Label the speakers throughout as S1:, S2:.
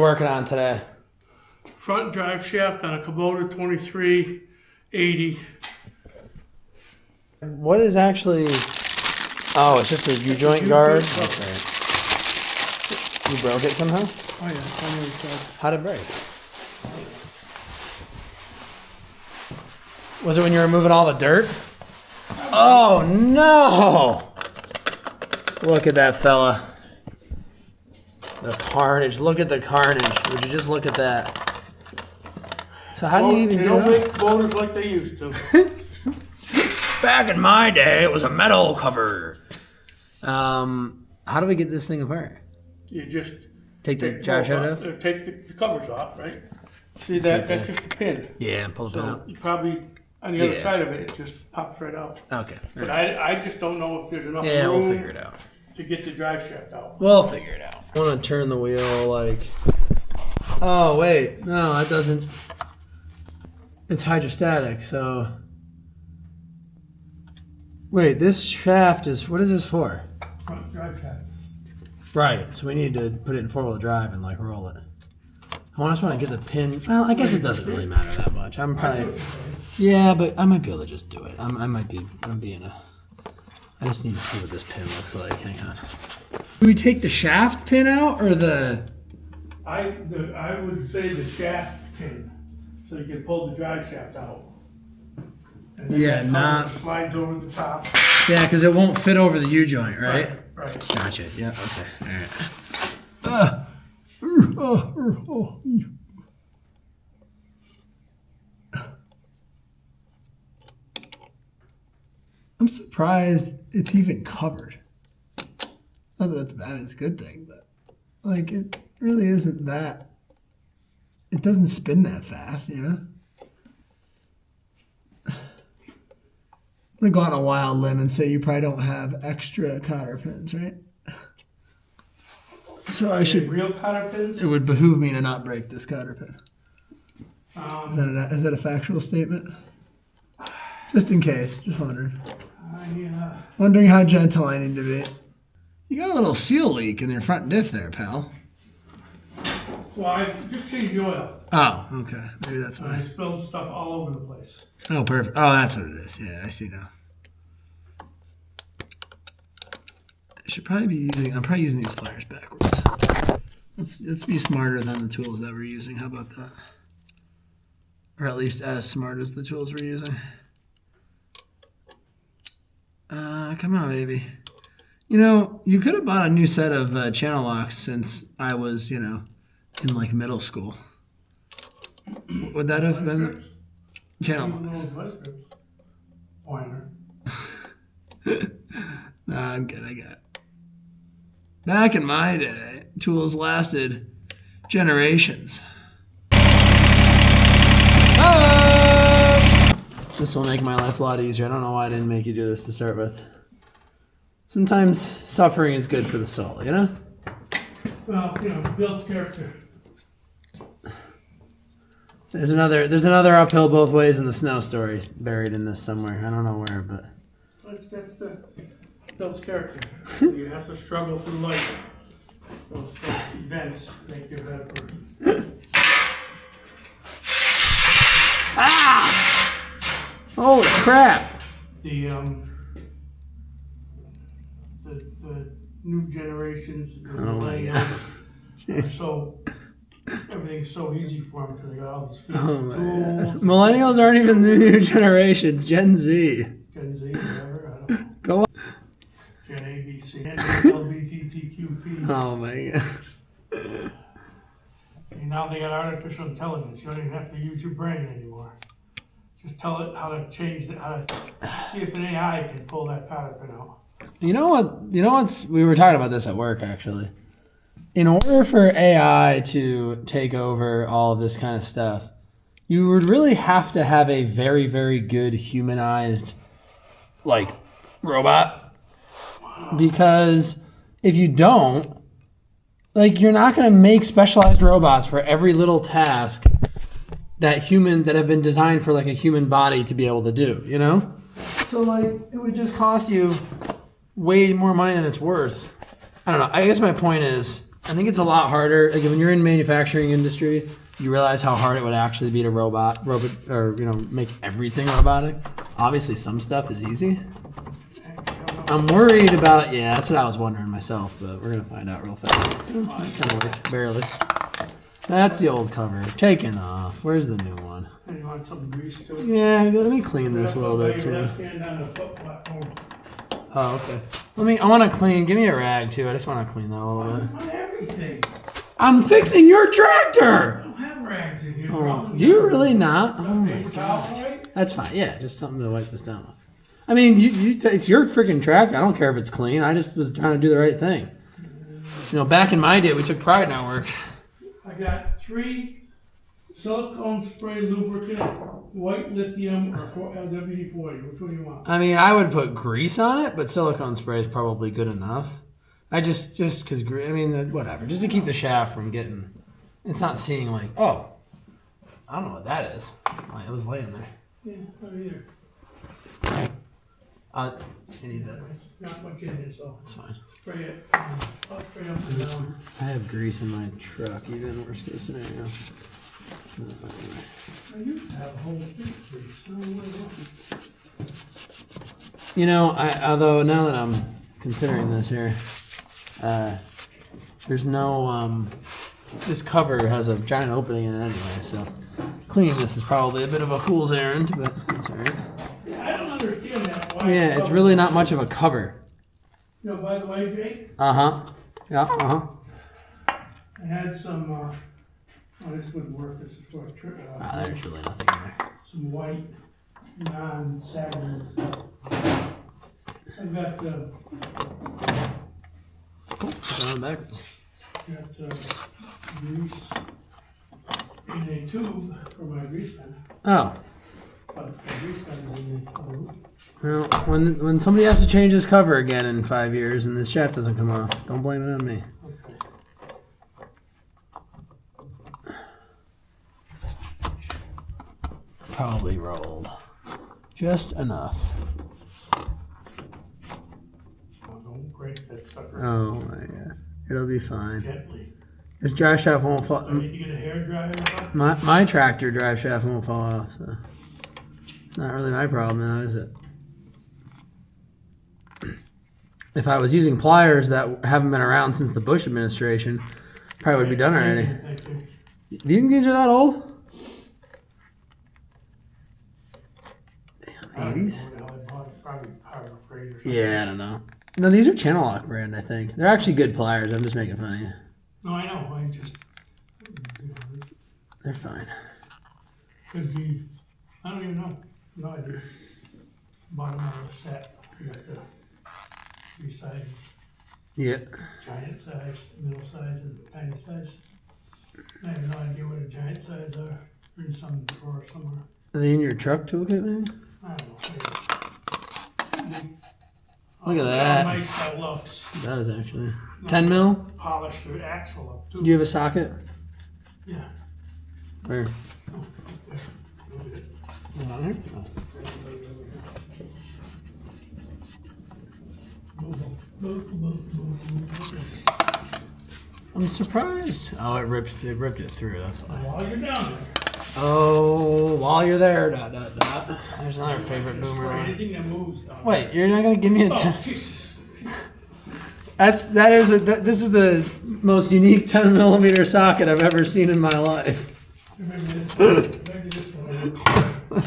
S1: working on today?
S2: Front drive shaft on a Kubota 2380.
S1: What is actually... Oh, it's just a U-joint guard?
S2: U-joint
S1: That's right. You broke it somehow?
S2: Oh yeah,
S1: How'd it break? Was it when you were moving all the dirt? Oh, no! Look at that fella. The carnage. Look at the carnage. Would you just look at that? So how do you even
S2: They
S1: do
S2: don't
S1: it?
S2: make motors like they used to.
S1: Back in my day, it was a metal cover. How do we get this thing apart?
S2: You just
S1: Take the drive shaft off?
S2: Take the covers off, right? See that? That's just a pin.
S1: Yeah, pull the pin
S2: So
S1: out.
S2: you probably on the other side of it, it just pops right out.
S1: Okay.
S2: But I just don't know if there's enough
S1: Yeah,
S2: room
S1: we'll figure it out.
S2: to get the drive shaft out.
S1: We'll figure it out. I want to turn the wheel like... Oh, wait. No, that doesn't... It's hydrostatic, so... Wait, this shaft is... What is this for?
S2: Front drive shaft.
S1: Right, so we need to put it in four-wheel drive and, like, roll it. I just want to get the pin... Well, I guess it doesn't really matter that much. I'm probably... Yeah, but I might be able to just do it. I'm being a... I just need to see what this pin looks like. Hang on. Do we take the shaft pin out or the...
S2: I would say the shaft pin, so you can pull the drive shaft out. And then
S1: Yeah,
S2: that
S1: not...
S2: cover slides over the top.
S1: Yeah, because it won't fit over the U-joint, right?
S2: Right.
S1: Gotcha. Yeah, okay. All right. I'm surprised it's even covered. Not that that's bad, it's a good thing, but like it really isn't that. It doesn't spin that fast, you know? I'm gonna go on a wild limb and say you probably don't have extra cotter pins, right? So I should.
S2: Real cotter pins?
S1: It would behoove me to not break this cotter pin. Is
S2: Um,
S1: that a factual statement? Just in case, just wondering. Wondering how gentle I need to be. You got a little seal leak in your front diff there, pal.
S2: well, I just changed the oil.
S1: Oh, okay. Maybe that's
S2: I
S1: why.
S2: spilled stuff all over the place.
S1: Oh, perfect. Oh, that's what it is. Yeah, I see now. I should probably be using. I'm probably using these pliers backwards. Let's be smarter than the tools that we're using. How about that? Or at least as smart as the tools we're using. Come on, baby. You know, you could have bought a new set of channel locks since I was, you know, in like middle school. Would that have been channel locks?
S2: Pointer.
S1: Nah, I'm good. I got it. Back in my day, tools lasted generations. This will make my life a lot easier. I don't know why I didn't make you do this to start with. Sometimes suffering is good for the soul, you know?
S2: Well, you know, build character.
S1: There's another uphill both ways in the snow story buried in this somewhere. I don't know where, but
S2: That's builds character. You have to struggle through life. Those events make you a better person.
S1: holy crap!
S2: The new generations, the millennials, are so everything's so easy for them because they got all these fancy tools.
S1: Millennials aren't even the new generations. Gen Z.
S2: Gen Z, whatever. I don't know.
S1: Go on.
S2: Gen A, B, C, and LGBTQP.
S1: Oh my god.
S2: And now they got artificial intelligence. You don't even have to use your brain anymore. Just tell it how to change it, how to see if an AI can pull that cotter pin out.
S1: You know what? We were talking about this at work actually. In order for AI to take over all of this kind of stuff, you would really have to have a very, very good humanized, like, robot. Because if you don't, like, you're not going to make specialized robots for every little task that have been designed for like a human body to be able to do, you know? So like, it would just cost you way more money than it's worth. I don't know. I guess my point is, I think it's a lot harder. Like when you're in manufacturing industry, you realize how hard it would actually be to robot, or make everything robotic. Obviously, some stuff is easy. I'm worried about. Yeah, that's what I was wondering myself, but we're gonna find out real fast. Kind of worked, barely. That's the old cover. Taken off. Where's the new one?
S2: And you want some grease to it?
S1: Yeah, let me clean this a little bit
S2: Your
S1: too.
S2: left hand on the foot platform.
S1: Oh, okay. I want to clean. Give me a rag too. I just want to clean that a little bit.
S2: On everything.
S1: I'm fixing your tractor.
S2: I don't have rags in here.
S1: Oh, do you really not? Oh my
S2: Paper
S1: god.
S2: towel, right?
S1: That's fine. Yeah, just something to wipe this down with. I mean, it's your freaking tractor. I don't care if it's clean. I just was trying to do the right thing. Back in my day, we took pride in our work.
S2: I got 3 silicone spray lubricant, white lithium, or WD-40. Which one do you want?
S1: I mean, I would put grease on it, but silicone spray is probably good enough. I just because whatever, just to keep the shaft from getting. It's not seeing like, oh, I don't know what that is. It was laying there.
S2: Yeah, not either.
S1: I need that.
S2: Not much in there, so
S1: That's fine.
S2: spray it. I'll spray up and down.
S1: I have grease in my truck, even worst case scenario.
S2: I used to have a whole thing of grease. I don't know where it went.
S1: Although now that I'm considering this here, there's no, this cover has a giant opening in it anyway, so cleaning this is probably a bit of a fool's errand, but that's all right.
S2: Yeah, I don't understand that. Why
S1: Yeah, it's really not much of a cover.
S2: By the way, Jake,
S1: Uh-huh. Yeah, uh-huh.
S2: I had some, this wouldn't work. This is for a trip.
S1: There's really nothing in there.
S2: Some white, non-sagging stuff. I've got,
S1: Going backwards.
S2: grease in a tube for my grease gun.
S1: Oh.
S2: But the grease gun is in the other room.
S1: Well, when somebody has to change his cover again in 5 years and this shaft doesn't come off, don't blame it on me. Probably rolled. Just enough.
S2: Don't break that sucker.
S1: Oh my god. It'll be fine.
S2: Gently.
S1: This drive shaft won't fall.
S2: I need to get a hair dryer.
S1: My tractor drive shaft won't fall off, so it's not really my problem now, is it? If I was using pliers that haven't been around since the Bush administration, probably would be done already.
S2: Thank you.
S1: Do you think these are that old? Damn, 80s?
S2: Probably Power of Freight or something.
S1: Yeah, I don't know. No, these are Channel Lock brand, I think. They're actually good pliers. I'm just making fun of you.
S2: No, I know. I just.
S1: They're fine.
S2: Could be. I don't even know. No idea. Bottom of the set. You got the 3 sizes.
S1: Yeah.
S2: Giant size, middle size, and tiny size. I have no idea what a giant size are. They're in some drawer somewhere.
S1: Are they in your truck toolkit, maybe?
S2: I don't know.
S1: Look at that.
S2: How nice that looks.
S1: It does, actually. 10 mil?
S2: Polish the axle up too.
S1: Do you have a socket?
S2: Yeah.
S1: Where?
S2: Oh, there. Look at it.
S1: Down here? Oh. I'm surprised. Oh, it ripped it through. That's why.
S2: While you're down there.
S1: Oh, while you're there, dot, dot, dot. There's another favorite
S2: Just
S1: boomer.
S2: spray anything that moves down
S1: Wait, you're not gonna give me a
S2: there.
S1: 10?
S2: Oh, Jesus.
S1: This is the most unique 10 millimeter socket I've ever seen in my life.
S2: Maybe this one. Maybe this one.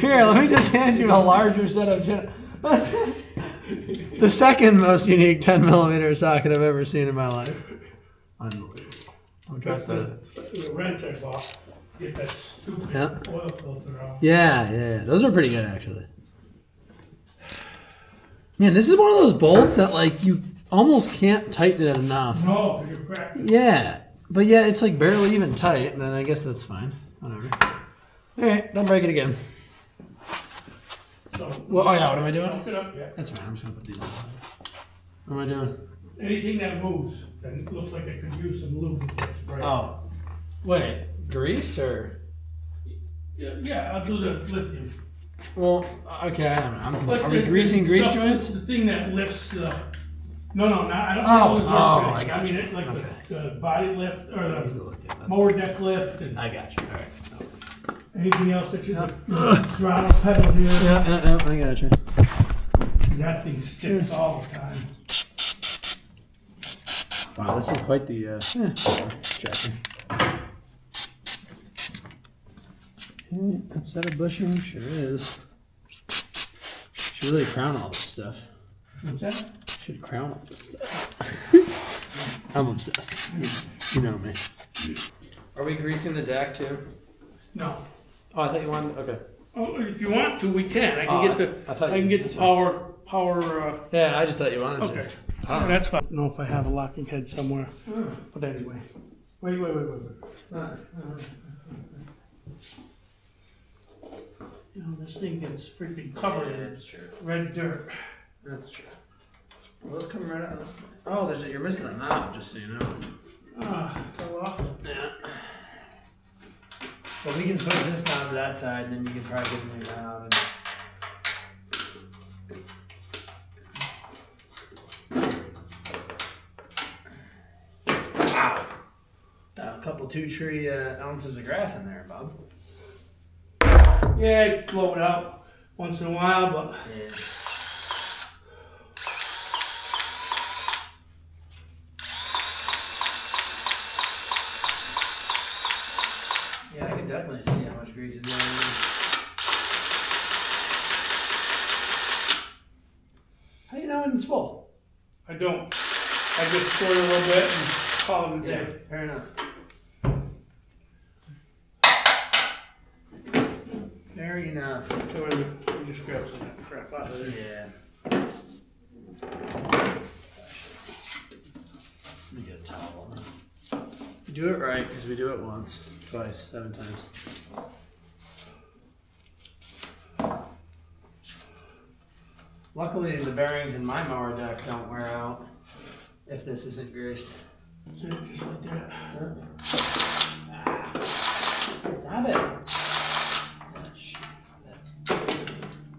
S1: Here, let me just hand you a larger set of. The second most unique 10 millimeter socket I've ever seen in my life. Unbelievable. Don't trust that.
S2: The wrench I bought. Get that stupid
S1: Yeah.
S2: oil filter off.
S1: Yeah. Those are pretty good, actually. Man, this is one of those bolts that, like, you almost can't tighten it enough.
S2: No, because you're cracking.
S1: Yeah. But yeah, it's like barely even tight, and then I guess that's fine. Whatever. Alright, don't break it again.
S2: So,
S1: Well, oh yeah, what am I doing?
S2: Dump it up, yeah.
S1: That's fine, I'm just gonna put these on. What am I doing?
S2: Anything that moves, that looks like it could use some lubricant spray.
S1: Oh. Wait, grease or?
S2: Yeah, I'll do the lithium.
S1: Well, okay, I don't know.
S2: But
S1: Are we
S2: the
S1: greasing grease
S2: stuff-
S1: joints?
S2: The thing that lifts the No, not, I don't
S1: Oh,
S2: know the
S1: I
S2: I
S1: got
S2: mean,
S1: you.
S2: it, like
S1: Okay.
S2: the body lift or
S1: Use
S2: the
S1: the lift, yeah, that's-
S2: mower deck lift and
S1: I got you. All right.
S2: anything else that you throttle pedal here.
S1: Yeah, I got you.
S2: That thing sticks all the time.
S1: Wow, this is quite the tractor. That's that a bushing? Sure is. Should really crown all this stuff.
S2: What's that?
S1: Should crown all this stuff. I'm obsessed. You know me. Are we greasing the deck too?
S2: No.
S1: Oh, I thought you wanted. Okay.
S2: Oh, if you want to, we can. I can
S1: Oh,
S2: get the.
S1: I thought
S2: I can
S1: you-
S2: get the power.
S1: Yeah, I just thought you wanted
S2: Okay.
S1: to. I don't know.
S2: That's fine. I don't know if I have a locking head somewhere, but anyway. Wait. You know, this thing gets freaking covered in
S1: That's true.
S2: red dirt.
S1: That's true. Well, those come right out. Oh, you're missing a knob, just so you know.
S2: Fell off.
S1: Yeah. Well, we can switch this knob to that side, then you can probably get a new knob. Wow. A couple 2-tree ounces of grass in there, Bob.
S2: Yeah, I blow it out once in a while, but
S1: Yeah. Yeah, I can definitely see how much grease is going in there. How do you know when it's full?
S2: I don't. I just squirt a little bit and call it a day.
S1: Fair enough. Fair enough.
S2: So we just grab some of that crap out of there.
S1: Yeah. Let me get a towel. Do it right, because we do it once, twice, 7 times. Luckily, the bearings in my mower deck don't wear out if this isn't greased.
S2: So just like that.
S1: Stop it. Ah, shit. That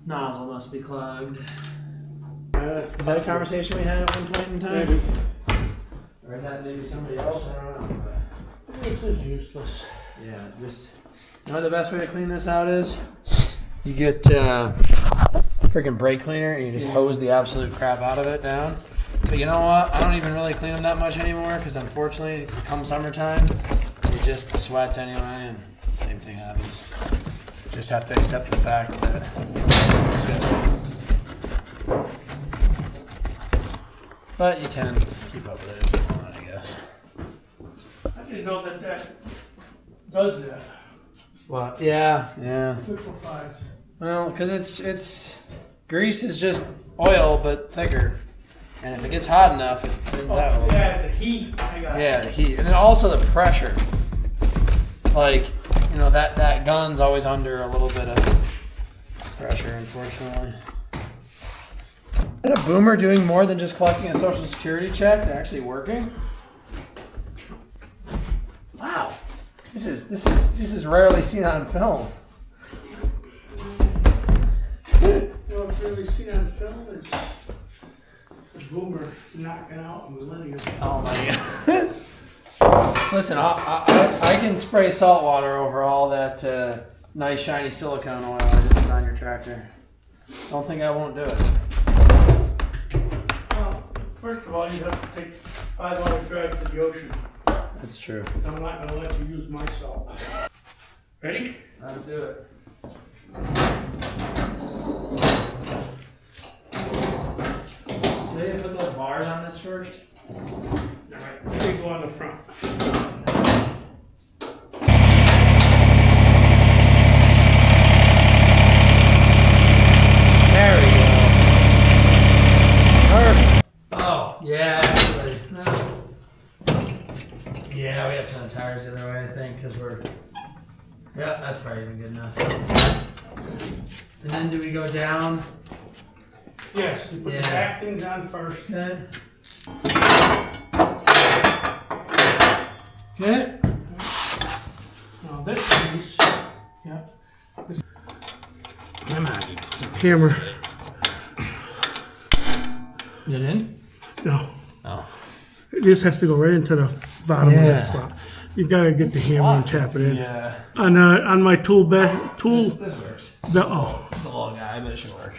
S1: nozzle must be clogged. Is that a conversation we had at one point in time?
S2: Maybe.
S1: Or is that maybe somebody else? I don't know.
S2: This is useless.
S1: Yeah, just, you know what the best way to clean this out is? You get freaking brake cleaner and you just hose the absolute crap out of it down. But you know what? I don't even really clean them that much anymore because unfortunately, come summertime, it just sweats anyway and same thing happens. Just have to accept the fact that it's disgusting. But you can keep up with it if you want, I guess.
S2: I didn't know that does that.
S1: What? Yeah.
S2: Liquefies.
S1: Well, because it's grease is just oil but thicker, and if it gets hot enough, it thins out a little bit.
S2: Yeah, the heat. I got
S1: Yeah, the heat, and then also the pressure. Like, you know, that gun's always under a little bit of pressure, unfortunately. Is that a boomer doing more than just collecting a social security check? They're actually working. Wow, this is rarely seen on film.
S2: You know what's really seen on film is the boomer knocking out a millennium.
S1: Oh my god. Listen, I can spray salt water over all that nice shiny silicone oil I just put on your tractor. Don't think I won't do it.
S2: Well, first of all, you have to take 5-hour drive to the ocean.
S1: That's true.
S2: I'm not going to let you use my salt. Ready?
S1: Let's do it. Do they put those bars on this first?
S2: Alright, they go on the front.
S1: There we go. Perfect. Oh, yeah, actually. Yeah, we have to turn the tires the other way, I think, because we're... Yeah, that's probably even good enough. And then do we go down?
S2: Yes, you put the back things on first.
S1: Okay. Okay.
S2: Now this piece, yeah.
S1: I'm happy.
S2: Hammer.
S1: Is it in?
S2: No. this has to go right into the bottom of
S1: Yeah.
S2: that slot. You gotta get the hammer and tap it in.
S1: Yeah.
S2: On my tool bed,
S1: This works.
S2: oh,
S1: It's a little guy, but it should work.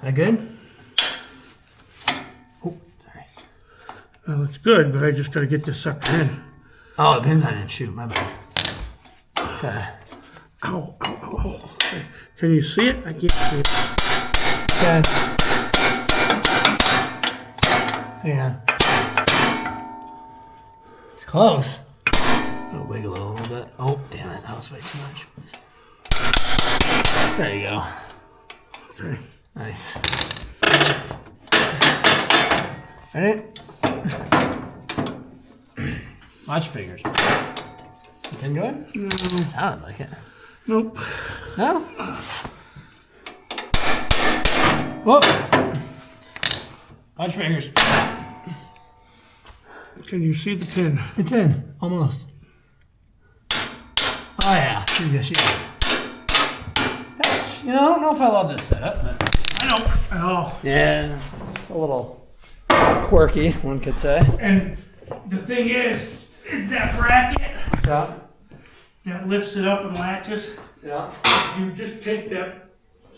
S1: That good? Oh, sorry.
S2: well, it's good, but I just gotta get this sucker in.
S1: Oh, the pin's on it. Shoot, my bad. Okay.
S2: Ow, ow, ow, ow. Okay. Can you see it? I can't see it.
S1: Okay. Hang on. It's close. I'll wiggle it a little bit. Oh, damn it. That was way too much. There you go.
S2: Okay.
S1: Nice. Ready? Watch your fingers. You can go in?
S2: No.
S1: Sounded like it.
S2: Nope.
S1: No? Whoa. Watch your fingers.
S2: Can you see the pin?
S1: It's in. Almost. Oh, yeah. She's good. She's good. That's, I don't know if I love this setup, but.
S2: I don't at all.
S1: Yeah. It's a little quirky, one could say.
S2: And the thing is that bracket
S1: Yeah.
S2: that lifts it up and latches.
S1: Yeah.
S2: If you just take that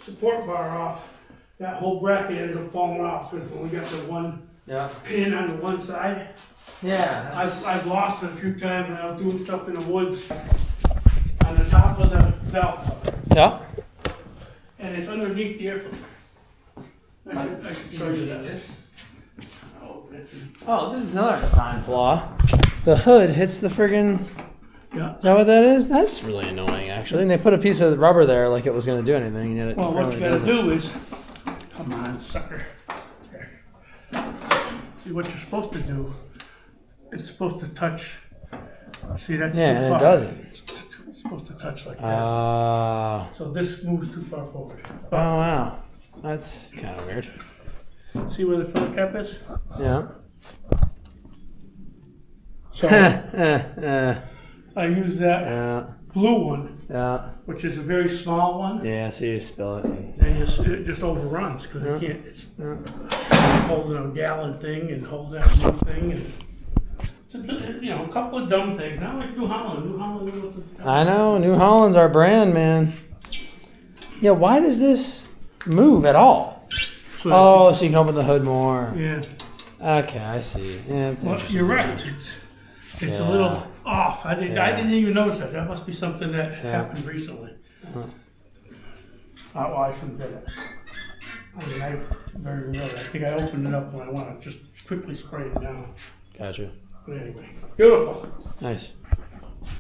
S2: support bar off, that whole bracket ends up falling off because it's only got the one
S1: Yeah.
S2: pin on the one side.
S1: Yeah.
S2: I've lost it a few times when I was doing stuff in the woods on the top of the valve cover.
S1: Yeah.
S2: And it's underneath the air filter. I should show you that. I'll open it.
S1: Oh, this is another design flaw. The hood hits the friggin'.
S2: Yeah.
S1: Is that what that is? That's really annoying, actually. And they put a piece of rubber there like it was going to do anything. Yet it
S2: Well, what you
S1: apparently
S2: gotta
S1: doesn't.
S2: do is, come on, sucker. There. See what you're supposed to do. It's supposed to touch. See, that's
S1: Yeah,
S2: too
S1: and
S2: far.
S1: it doesn't.
S2: It's supposed to touch like that. So this moves too far forward.
S1: Oh, wow. That's kind of weird.
S2: See where the filler cap is?
S1: Yeah.
S2: So I use that
S1: Yeah.
S2: blue one,
S1: Yeah.
S2: which is a very small one,
S1: Yeah, so you spill it.
S2: and it just overruns because it can't. It's holding a gallon thing and holding that blue thing, and it's a couple of dumb things. Not like New Holland. New Holland knew what to do.
S1: I know. New Holland's our brand, man. Yeah, why does this move at all?
S2: So
S1: Oh, so you can open the hood more.
S2: yeah.
S1: Okay, I see. Yeah, it's
S2: Well,
S1: interesting.
S2: you're right. It's a little off. I didn't even notice that. That must be something that happened recently. Well, I shouldn't get it. I mean, I very rarely. I think I opened it up when I want to just quickly spray it down.
S1: Gotcha.
S2: But anyway, beautiful.
S1: Nice.